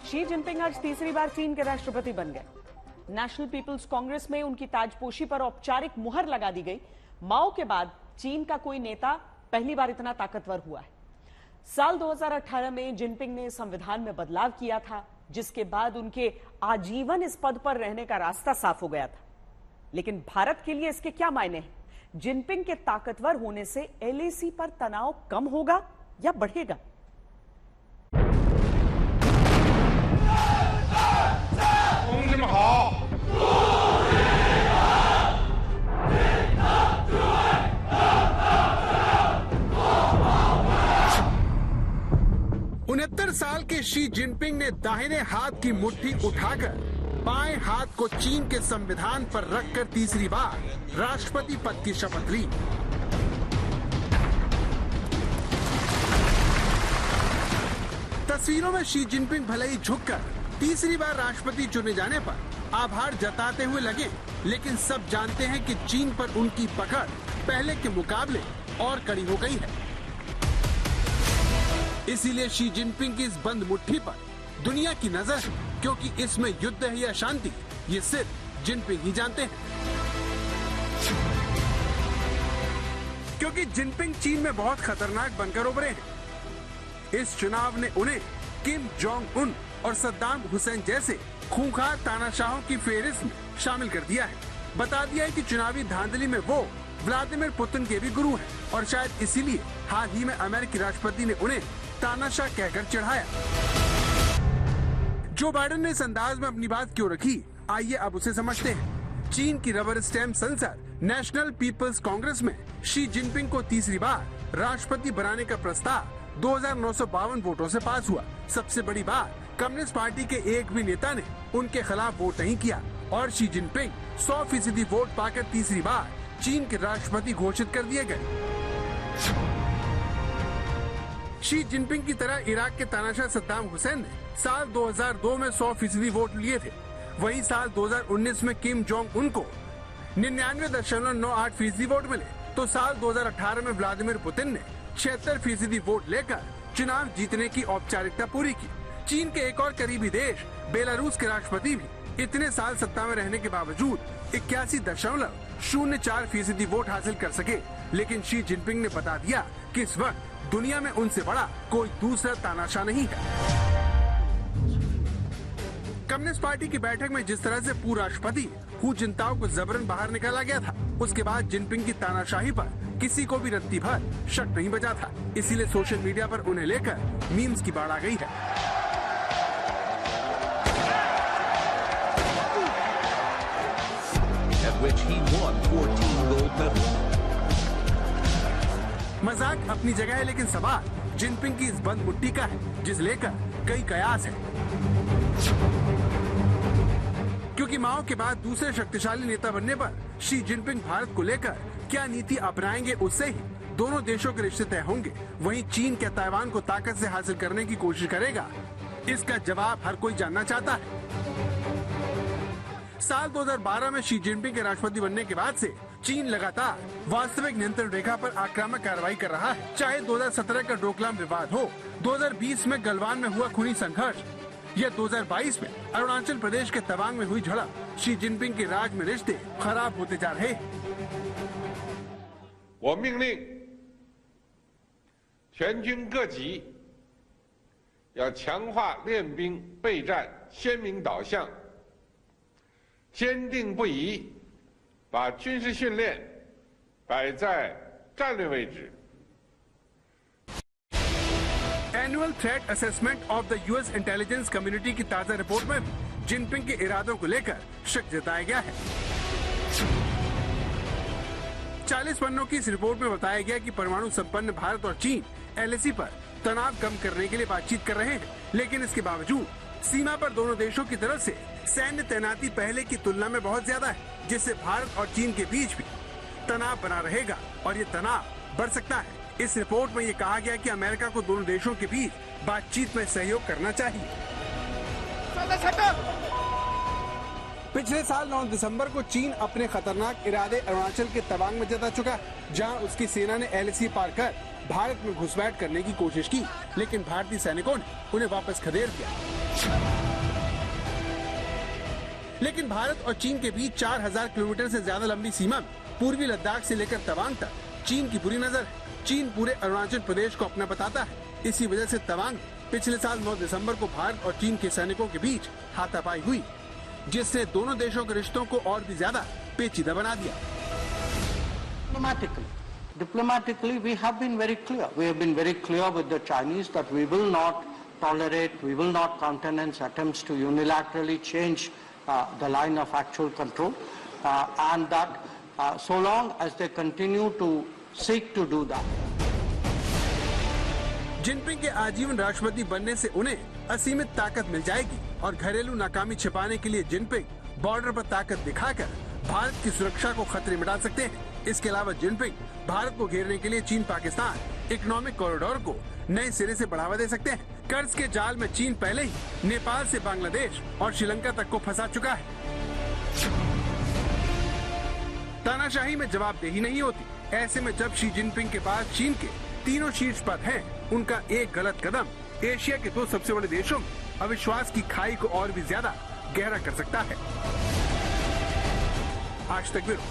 Xi Jinping आज तीसरी बार चीन के राष्ट्रपति बन गए। नेशनल पीपल्स कांग्रेस में उनकी ताजपोशी पर औपचारिक मुहर लगा दी गई। माओ के बाद चीन का कोई नेता पहली बार इतना ताकतवर हुआ है। साल 2018 में जिनपिंग ने संविधान में बदलाव किया था, जिसके बाद उनके आजीवन इस पद पर रहने का रास्ता साफ हो गया था। लेकिन भारत के लिए इसके क्या मायने हैं? जिनपिंग के ताकतवर होने से एलएसी पर तनाव कम होगा या बढ़ेगा? उनहत्तर साल के शी जिनपिंग ने दाहिने हाथ की मुट्ठी उठाकर बाएं हाथ को चीन के संविधान पर रखकर तीसरी बार राष्ट्रपति पद की शपथ ली। तस्वीरों में शी जिनपिंग भले ही झुककर तीसरी बार राष्ट्रपति चुने जाने पर आभार जताते हुए लगे, लेकिन सब जानते हैं कि चीन पर उनकी पकड़ पहले के मुकाबले और कड़ी हो गई है। इसीलिए शी जिनपिंग की इस बंद मुट्ठी पर दुनिया की नजर है, क्योंकि इसमें युद्ध है या शांति, ये सिर्फ जिनपिंग ही जानते हैं। क्योंकि जिनपिंग चीन में बहुत खतरनाक बनकर उभरे हैं। इस चुनाव ने उन्हें किम जोंग उन और सद्दाम हुसैन जैसे खूंखार तानाशाहों की फेहरिस्त में शामिल कर दिया है। बता दिया है कि चुनावी धांधली में वो व्लादिमीर पुतिन के भी गुरु हैं, और शायद इसीलिए हाल ही में अमेरिकी राष्ट्रपति ने उन्हें तानाशाह कहकर चढ़ाया। जो बाइडेन ने इस अंदाज में अपनी बात क्यों रखी, आइए अब उसे समझते हैं। चीन की रबर स्टैम्प संसद नेशनल पीपल्स कांग्रेस में शी जिनपिंग को तीसरी बार राष्ट्रपति बनाने का प्रस्ताव 2952 वोटों से पास हुआ। सबसे बड़ी बात, कम्युनिस्ट पार्टी के एक भी नेता ने उनके खिलाफ वोट नहीं किया और शी जिनपिंग 100% वोट पाकर तीसरी बार चीन के राष्ट्रपति घोषित कर दिए गए। शी जिनपिंग की तरह इराक के तानाशाह सद्दाम हुसैन ने साल 2002 में 100% वोट लिए थे। वहीं साल 2019 में किम जोंग उन को 99.98% वोट मिले, तो साल 2018 में व्लादिमीर पुतिन ने 76% वोट लेकर चुनाव जीतने की औपचारिकता पूरी की। चीन के एक और करीबी देश बेलारूस के राष्ट्रपति भी इतने साल सत्ता में रहने के बावजूद 81.04% वोट हासिल कर सके। लेकिन शी जिनपिंग ने बता दिया कि इस वक्त दुनिया में उनसे बड़ा कोई दूसरा तानाशाह नहीं है। कम्युनिस्ट पार्टी की बैठक में जिस तरह से पूर्व राष्ट्रपति हू जिनताओ को जबरन बाहर निकाला गया था, उसके बाद जिनपिंग की तानाशाही पर किसी को भी रत्ती भर शक नहीं बचा था। इसीलिए सोशल मीडिया पर उन्हें लेकर मीम्स की बाढ़ आ गई है। At which he won 14 gold medals. मजाक अपनी जगह है, लेकिन सवाल जिनपिंग की इस बंद मुट्ठी का है, जिस लेकर कई कयास है। क्योंकि माओ के बाद दूसरे शक्तिशाली नेता बनने पर शी जिनपिंग भारत को लेकर क्या नीति अपनाएंगे, उससे ही दोनों देशों के रिश्ते तय होंगे। वहीं चीन क्या ताइवान को ताकत से हासिल करने की कोशिश करेगा, इसका जवाब हर कोई जानना चाहता है। साल 2012 में शी जिनपिंग के राष्ट्रपति बनने के बाद से चीन लगातार वास्तविक नियंत्रण रेखा पर आक्रामक कार्रवाई कर रहा है। चाहे 2017 का डोकलाम विवाद हो, 2020 में गलवान में हुआ खूनी संघर्ष या 2022 में अरुणाचल प्रदेश के तवांग में हुई झड़प, शी जिनपिंग के राज में रिश्ते खराब होते जा रहे हैं। 我命令全军各级要强化练兵备战鲜明导向，坚定不移把军事训练摆在战略位置。 annual threat assessment of the US intelligence community की ताजा रिपोर्ट में जिनपिंग के इरादों को लेकर शक जताया गया है। 40 पन्नों की इस रिपोर्ट में बताया गया कि परमाणु संपन्न भारत और चीन एलएसी पर तनाव कम करने के लिए बातचीत कर रहे हैं, लेकिन इसके बावजूद सीमा पर दोनों देशों की तरफ से सैन्य तैनाती पहले की तुलना में बहुत ज्यादा है, जिससे भारत और चीन के बीच भी तनाव बना रहेगा और ये तनाव बढ़ सकता है। इस रिपोर्ट में ये कहा गया कि अमेरिका को दोनों देशों के बीच बातचीत में सहयोग करना चाहिए। पिछले साल 9 दिसंबर को चीन अपने खतरनाक इरादे अरुणाचल के तवांग में जता चुका, जहां उसकी सेना ने LAC पार कर भारत में घुसपैठ करने की कोशिश की, लेकिन भारतीय सैनिकों ने उन्हें वापस खदेड़ दिया। लेकिन भारत और चीन के बीच 4000 किलोमीटर से ज्यादा लंबी सीमा में पूर्वी लद्दाख से लेकर तवांग तक चीन की पूरी नजर है। चीन पूरे अरुणाचल प्रदेश को अपना बताता है। इसी वजह से तवांग पिछले साल 9 दिसंबर को भारत और चीन के सैनिकों के बीच हाथापाई हुई, जिससे दोनों देशों के रिश्तों को और भी ज्यादा पेचीदा बना दिया। Diplomatically, we have been very clear. We have been very clear with the Chinese that we will not tolerate, we will not countenance attempts to unilaterally change the line of actual control, and that so long as they continue to seek to do that. Jinping के आजीवन राष्ट्रपति बनने से उन्हें असीमित ताकत मिल जाएगी और घरेलू नाकामी छिपाने के लिए जिनपिंग बॉर्डर पर ताकत दिखाकर भारत की सुरक्षा को खतरे में डाल सकते हैं। इसके अलावा जिनपिंग भारत को घेरने के लिए चीन पाकिस्तान इकोनॉमिक कॉरिडोर को नए सिरे से बढ़ावा दे सकते हैं। कर्ज के जाल में चीन पहले ही नेपाल से बांग्लादेश और श्रीलंका तक को फंसा चुका है। तानाशाही में जवाबदेही नहीं होती। ऐसे में जब शी जिनपिंग के पास चीन के तीनों शीर्ष पद हैं, उनका एक गलत कदम एशिया के 2 सबसे बड़े देशों में अविश्वास की खाई को और भी ज्यादा गहरा कर सकता है। आज तक ब्यूरो।